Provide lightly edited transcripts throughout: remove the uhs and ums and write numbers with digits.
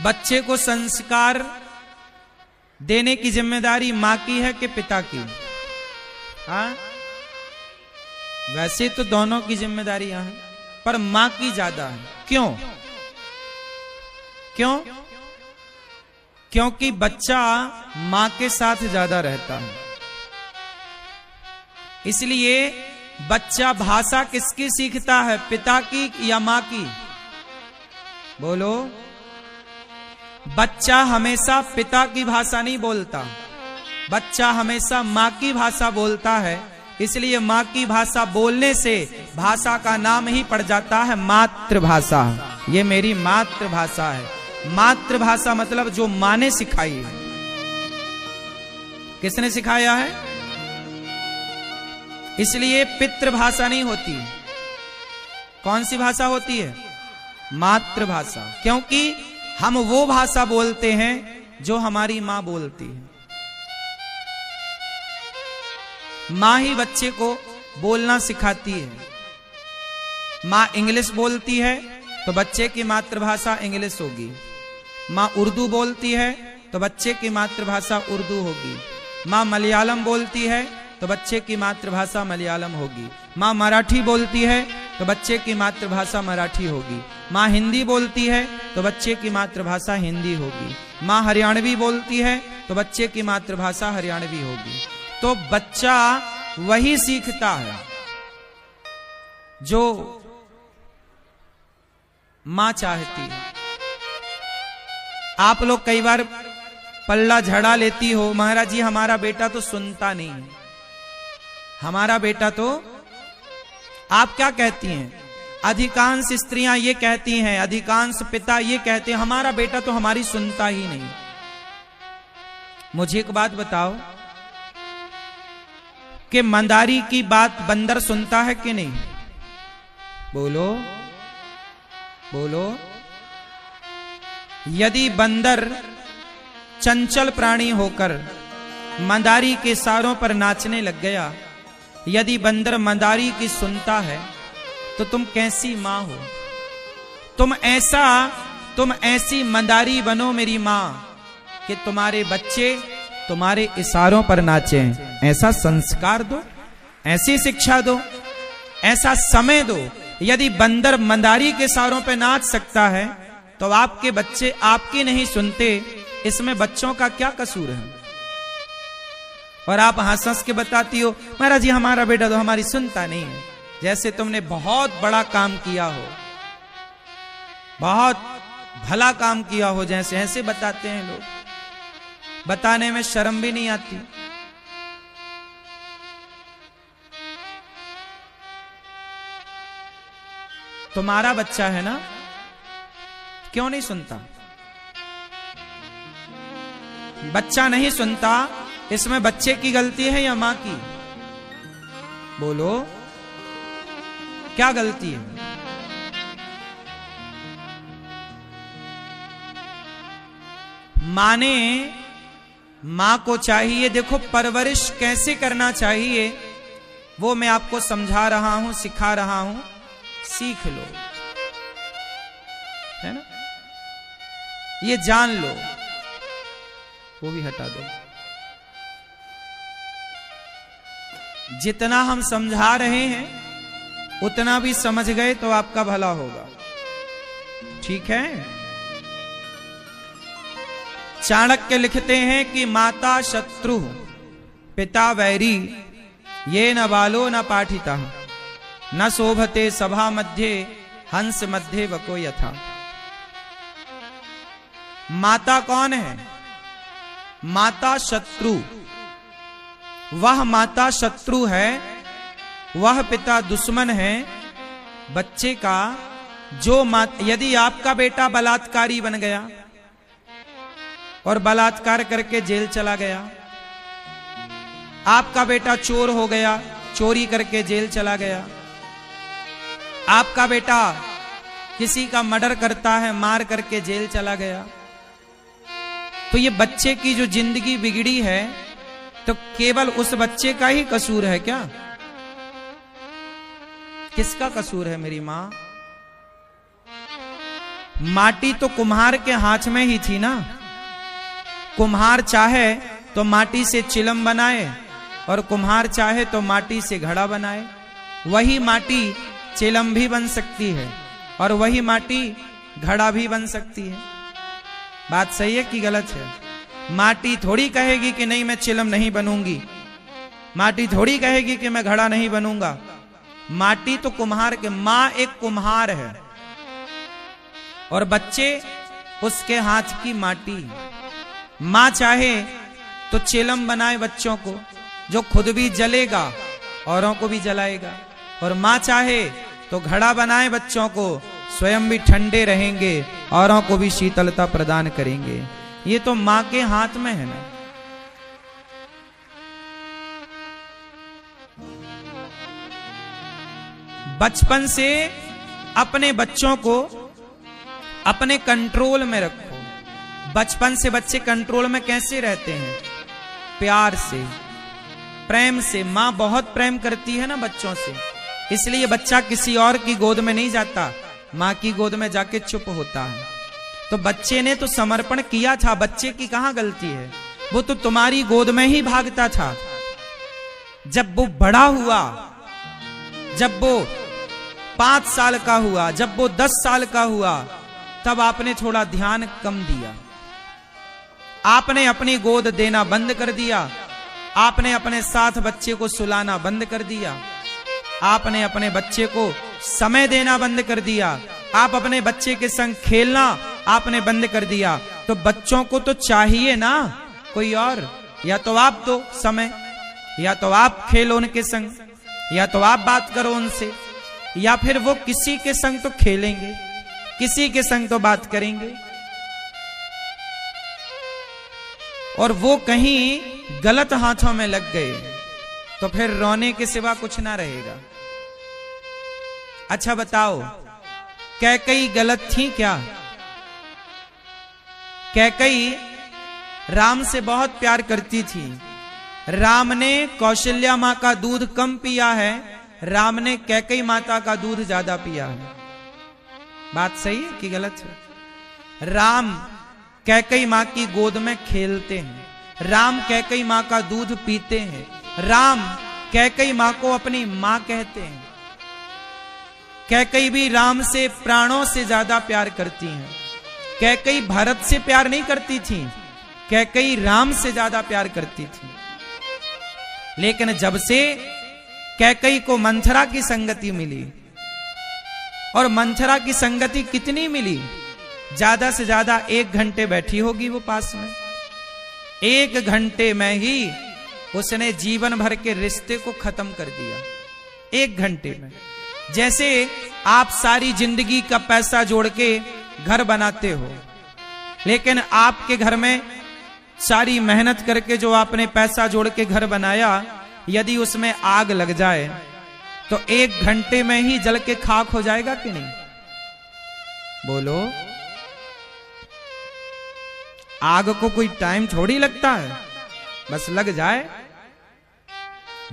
बच्चे को संस्कार देने की जिम्मेदारी मां की है कि पिता की? हाँ, वैसे तो दोनों की जिम्मेदारी यहां है, पर मां की ज्यादा है। क्यों? क्यों? क्योंकि बच्चा मां के साथ ज्यादा रहता है। इसलिए बच्चा भाषा किसकी सीखता है, पिता की या मां की? बोलो। बच्चा हमेशा पिता की भाषा नहीं बोलता, बच्चा हमेशा मां की भाषा बोलता है। इसलिए मां की भाषा बोलने से भाषा का नाम ही पड़ जाता है मातृभाषा। ये मेरी मातृभाषा है। मातृभाषा मतलब जो मां ने सिखाई है। किसने सिखाया है? इसलिए पितृभाषा नहीं होती। कौन सी भाषा होती है? मातृभाषा। क्योंकि हम वो भाषा बोलते हैं जो हमारी मां बोलती है। मां ही बच्चे को बोलना सिखाती है। मां इंग्लिश बोलती है तो बच्चे की मातृभाषा इंग्लिश होगी। मां उर्दू बोलती है तो बच्चे की मातृभाषा उर्दू होगी। मां मलयालम बोलती है तो बच्चे की मातृभाषा मलयालम होगी। मां मराठी बोलती है तो बच्चे की मातृभाषा मराठी होगी। मां हिंदी बोलती है तो बच्चे की मातृभाषा हिंदी होगी। मां हरियाणवी बोलती है तो बच्चे की मातृभाषा हरियाणवी होगी। तो बच्चा वही सीखता है जो मां चाहती है। आप लोग कई बार पल्ला झड़ा लेती हो, महाराज जी हमारा बेटा तो सुनता नहीं है, हमारा बेटा तो। आप क्या कहती हैं? अधिकांश स्त्रियां ये कहती हैं, अधिकांश पिता ये कहते हैं, हमारा बेटा तो हमारी सुनता ही नहीं। मुझे एक बात बताओ कि मंदारी की बात बंदर सुनता है कि नहीं? बोलो बोलो। यदि बंदर चंचल प्राणी होकर मंदारी के इशारों पर नाचने लग गया, यदि बंदर मंदारी की सुनता है, तो तुम कैसी मां हो? तुम ऐसी मंदारी बनो मेरी मां कि तुम्हारे बच्चे तुम्हारे इशारों पर नाचें। ऐसा संस्कार दो, ऐसी शिक्षा दो, ऐसा समय दो। यदि बंदर मंदारी के इशारों पर नाच सकता है तो आपके बच्चे आपकी नहीं सुनते, इसमें बच्चों का क्या कसूर है? और आप हंस हंस के बताती हो, महाराज जी हमारा बेटा तो हमारी सुनता नहीं है। जैसे तुमने बहुत बड़ा काम किया हो, बहुत भला काम किया हो, जैसे ऐसे बताते हैं लोग। बताने में शर्म भी नहीं आती। तुम्हारा बच्चा है ना, क्यों नहीं सुनता? बच्चा नहीं सुनता, इसमें बच्चे की गलती है या मां की? बोलो, क्या गलती है? मां को चाहिए, देखो परवरिश कैसे करना चाहिए वो मैं आपको समझा रहा हूं, सिखा रहा हूं, सीख लो, है ना? ये जान लो। वो भी हटा दो। जितना हम समझा रहे हैं उतना भी समझ गए तो आपका भला होगा। ठीक है? चाणक्य लिखते हैं कि माता शत्रु पिता वैरी, ये न बालो न पाठिता, न शोभते सभा मध्य हंस मध्य वको यथा। माता कौन है? माता शत्रु। वह माता शत्रु है, वह पिता दुश्मन है बच्चे का। जो यदि आपका बेटा बलात्कारी बन गया और बलात्कार करके जेल चला गया, आपका बेटा चोर हो गया, चोरी करके जेल चला गया, आपका बेटा किसी का मर्डर करता है, मार करके जेल चला गया, तो ये बच्चे की जो जिंदगी बिगड़ी है तो केवल उस बच्चे का ही कसूर है क्या? किसका कसूर है मेरी मां? माटी तो कुम्हार के हाथ में ही थी ना। कुम्हार चाहे तो माटी से चिलम बनाए और कुम्हार चाहे तो माटी से घड़ा बनाए। वही माटी चिलम भी बन सकती है और वही माटी घड़ा भी बन सकती है। बात सही है कि गलत है? माटी थोड़ी कहेगी कि नहीं मैं चिलम नहीं बनूंगी, माटी थोड़ी कहेगी कि मैं घड़ा नहीं बनूंगा। माटी तो कुम्हार के, मां एक कुम्हार है और बच्चे उसके हाथ की माटी। मां चाहे तो चिलम बनाए बच्चों को, जो खुद भी जलेगा औरों को भी जलाएगा, और मां चाहे तो घड़ा बनाए बच्चों को, स्वयं भी ठंडे रहेंगे औरों को भी शीतलता प्रदान करेंगे। ये तो मां के हाथ में है ना। बचपन से अपने बच्चों को अपने कंट्रोल में रखो। बचपन से बच्चे कंट्रोल में कैसे रहते हैं? प्यार से, प्रेम से। मां बहुत प्रेम करती है ना बच्चों से, इसलिए बच्चा किसी और की गोद में नहीं जाता, मां की गोद में जाके चुप होता है। तो बच्चे ने तो समर्पण किया था, बच्चे की कहां गलती है? वो तो तुम्हारी गोद में ही भागता था। जब वो बड़ा हुआ, जब वो 5 साल का हुआ, जब वो 10 साल का हुआ, तब आपने थोड़ा ध्यान कम दिया। आपने अपनी गोद देना बंद कर दिया, आपने अपने साथ बच्चे को सुलाना बंद कर दिया, आपने अपने बच्चे को समय देना बंद कर दिया, आप अपने बच्चे के संग खेलना आपने बंद कर दिया। तो बच्चों को तो चाहिए ना कोई और, या तो आप दो समय, या तो आप खेलो उनके संग, या तो आप बात करो उनसे, या फिर वो किसी के संग तो खेलेंगे, किसी के संग तो बात करेंगे। और वो कहीं गलत हाथों में लग गए तो फिर रोने के सिवा कुछ ना रहेगा। अच्छा बताओ, कैकई गलत थी क्या? कैकई राम से बहुत प्यार करती थी। राम ने कौशल्या मां का दूध कम पिया है, राम ने कैकई माता का दूध ज्यादा पिया है। बात सही है कि गलत है? राम कैकई मां की गोद में खेलते हैं, राम कैकई मां का दूध पीते हैं, राम कैकई मां को अपनी मां कहते हैं। कैकई भी राम से प्राणों से ज्यादा प्यार करती हैं। कैकई भरत से प्यार नहीं करती थी, कैकई राम से ज्यादा प्यार करती थी। लेकिन जब से कैकई को मंथरा की संगति मिली, और मंथरा की संगति कितनी मिली? ज्यादा से ज्यादा 1 घंटे बैठी होगी वो पास में। 1 घंटे में ही उसने जीवन भर के रिश्ते को खत्म कर दिया। 1 घंटे में। जैसे आप सारी जिंदगी का पैसा जोड़ के घर बनाते हो, लेकिन आपके घर में सारी मेहनत करके जो आपने पैसा जोड़ के घर बनाया, यदि उसमें आग लग जाए तो 1 घंटे में ही जल के खाक हो जाएगा कि नहीं? बोलो। आग को कोई टाइम थोड़ी लगता है, बस लग जाए,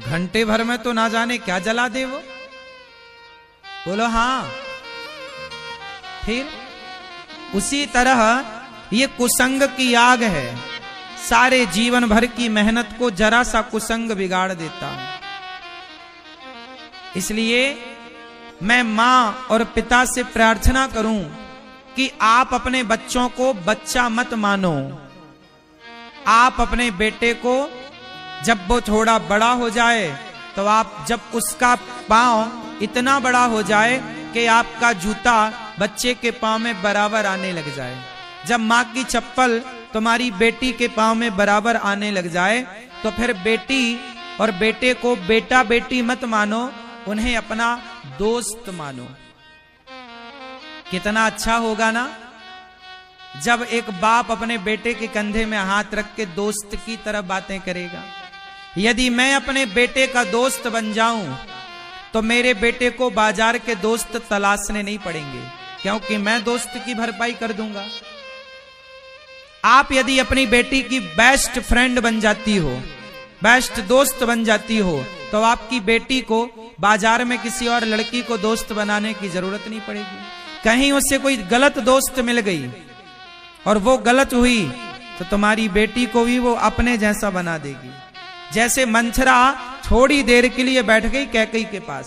घंटे भर में तो ना जाने क्या जला दे वो। बोलो हाँ। फिर उसी तरह ये कुसंग की आग है, सारे जीवन भर की मेहनत को जरा सा कुसंग बिगाड़ देता है। इसलिए मैं मां और पिता से प्रार्थना करूं कि आप अपने बच्चों को बच्चा मत मानो। आप अपने बेटे को जब वो थोड़ा बड़ा हो जाए, तो आप जब उसका पांव इतना बड़ा हो जाए कि आपका जूता बच्चे के पांव में बराबर आने लग जाए, जब मां की चप्पल तुम्हारी बेटी के पांव में बराबर आने लग जाए, तो फिर बेटी और बेटे को बेटा बेटी मत मानो, उन्हें अपना दोस्त मानो। कितना अच्छा होगा ना जब एक बाप अपने बेटे के कंधे में हाथ रख के दोस्त की तरह बातें करेगा। यदि मैं अपने बेटे का दोस्त बन जाऊं तो मेरे बेटे को बाजार के दोस्त तलाशने नहीं पड़ेंगे, क्योंकि मैं दोस्त की भरपाई कर दूंगा। आप यदि अपनी बेटी की बेस्ट फ्रेंड बन जाती हो, बेस्ट दोस्त बन जाती हो, तो आपकी बेटी को बाजार में किसी और लड़की को दोस्त बनाने की जरूरत नहीं पड़ेगी। कहीं उससे कोई गलत दोस्त मिल गई और वो गलत हुई तो तुम्हारी बेटी को भी वो अपने जैसा बना देगी। जैसे मंथरा थोड़ी देर के लिए बैठ गई कैकेयी के पास।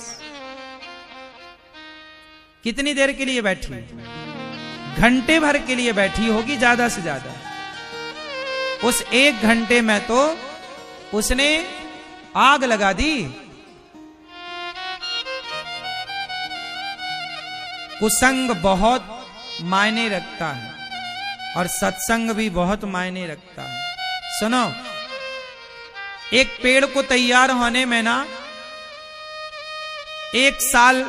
कितनी देर के लिए बैठी? घंटे भर के लिए बैठी होगी ज्यादा से ज्यादा। उस 1 घंटे में तो उसने आग लगा दी। कुसंग बहुत मायने रखता है और सत्संग भी बहुत मायने रखता है। सुनो, एक पेड़ को तैयार होने में ना 1 साल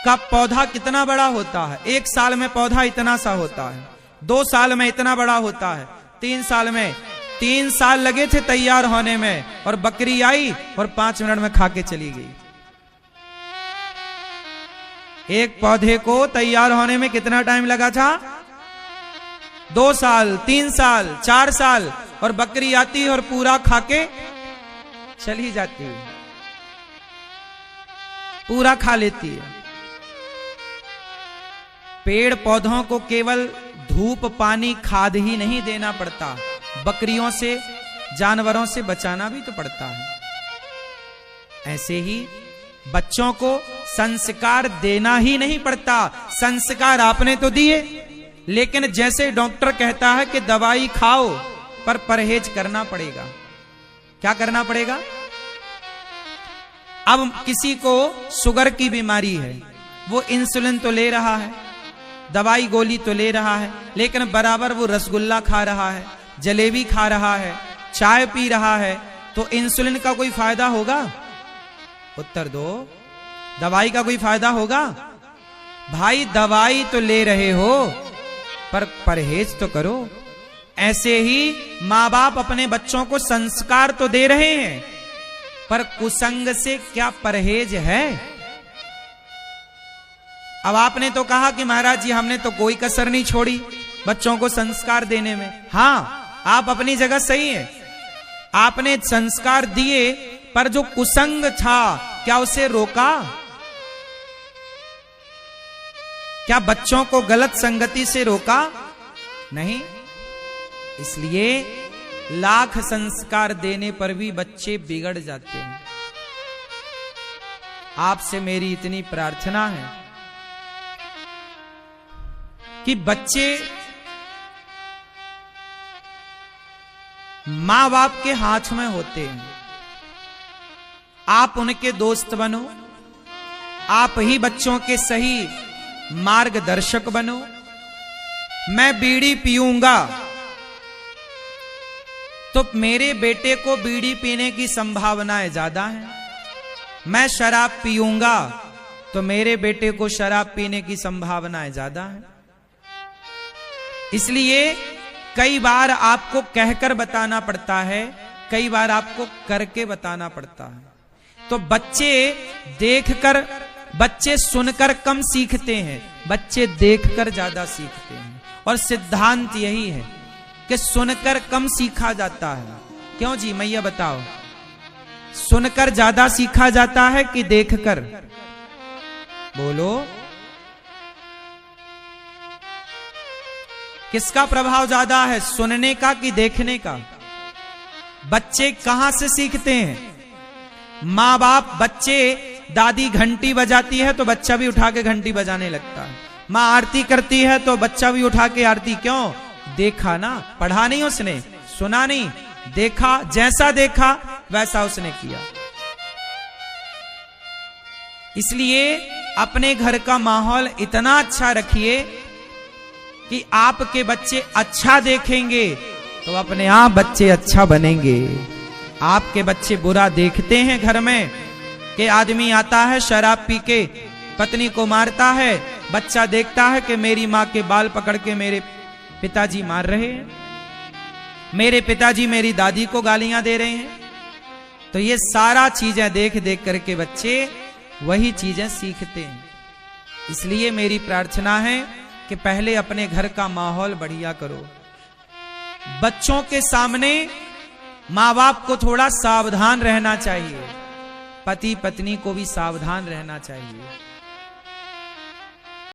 का पौधा कितना बड़ा होता है? 1 साल में पौधा इतना सा होता है, 2 साल में इतना बड़ा होता है, 3 साल में 3 साल लगे थे तैयार होने में, और बकरी आई और 5 मिनट में खा के चली गई। एक पौधे को तैयार होने में कितना टाइम लगा था? 2 साल, 3 साल, 4 साल, और बकरी आती और पूरा खा के चली जाती है, पूरा खा लेती है। पेड़ पौधों को केवल धूप, पानी, खाद ही नहीं देना पड़ता, बकरियों से, जानवरों से बचाना भी तो पड़ता है। ऐसे ही बच्चों को संस्कार देना ही नहीं पड़ता। संस्कार आपने तो दिए, लेकिन जैसे डॉक्टर कहता है कि दवाई खाओ पर परहेज करना पड़ेगा। क्या करना पड़ेगा? अब किसी को शुगर की बीमारी है, वो इंसुलिन तो ले रहा है, दवाई गोली तो ले रहा है, लेकिन बराबर वो रसगुल्ला खा रहा है, जलेबी खा रहा है, चाय पी रहा है, तो इंसुलिन का कोई फायदा होगा? उत्तर दो। दवाई का कोई फायदा होगा? भाई दवाई तो ले रहे हो पर परहेज तो करो। ऐसे ही माँ बाप अपने बच्चों को संस्कार तो दे रहे हैं, पर कुसंग से क्या परहेज है? अब आपने तो कहा कि महाराज जी हमने तो कोई कसर नहीं छोड़ी बच्चों को संस्कार देने में। हां, आप अपनी जगह सही है, आपने संस्कार दिए, पर जो कुसंग था क्या उसे रोका? क्या बच्चों को गलत संगति से रोका? नहीं। इसलिए लाख संस्कार देने पर भी बच्चे बिगड़ जाते हैं। आपसे मेरी इतनी प्रार्थना है कि बच्चे मां बाप के हाथ में होते हैं। आप उनके दोस्त बनो, आप ही बच्चों के सही मार्गदर्शक बनो। मैं बीड़ी पीऊंगा तो मेरे बेटे को बीड़ी पीने की संभावनाएं ज्यादा हैं। मैं शराब पीऊंगा तो मेरे बेटे को शराब पीने की संभावनाएं ज्यादा हैं। इसलिए कई बार आपको कहकर बताना पड़ता है, कई बार आपको करके बताना पड़ता है। तो बच्चे देखकर, बच्चे सुनकर कम सीखते हैं, बच्चे देखकर ज्यादा सीखते हैं। और सिद्धांत यही है कि सुनकर कम सीखा जाता है। क्यों जी मैया बताओ? सुनकर ज्यादा सीखा जाता है कि देखकर? बोलो, किसका प्रभाव ज्यादा है, सुनने का कि देखने का? बच्चे कहां से सीखते हैं? माँ बाप, बच्चे, दादी घंटी बजाती है तो बच्चा भी उठा के घंटी बजाने लगता है। माँ आरती करती है तो बच्चा भी उठा के आरती। क्यों? देखा ना, पढ़ा नहीं उसने, सुना नहीं, देखा। जैसा देखा वैसा उसने किया। इसलिए अपने घर का माहौल इतना अच्छा रखिए कि आपके बच्चे अच्छा देखेंगे तो अपने आप बच्चे अच्छा बनेंगे। आपके बच्चे बुरा देखते हैं घर में कि आदमी आता है शराब पी के पत्नी को मारता है, बच्चा देखता है कि मेरी माँ के बाल पकड़ के मेरे पिताजी मार रहे हैं, मेरे पिताजी मेरी दादी को गालियां दे रहे हैं। तो ये सारा चीजें देख देख करके बच्चे वही चीजें सीखते हैं। इसलिए मेरी प्रार्थना है कि पहले अपने घर का माहौल बढ़िया करो। बच्चों के सामने माँ बाप को थोड़ा सावधान रहना चाहिए, पति पत्नी को भी सावधान रहना चाहिए।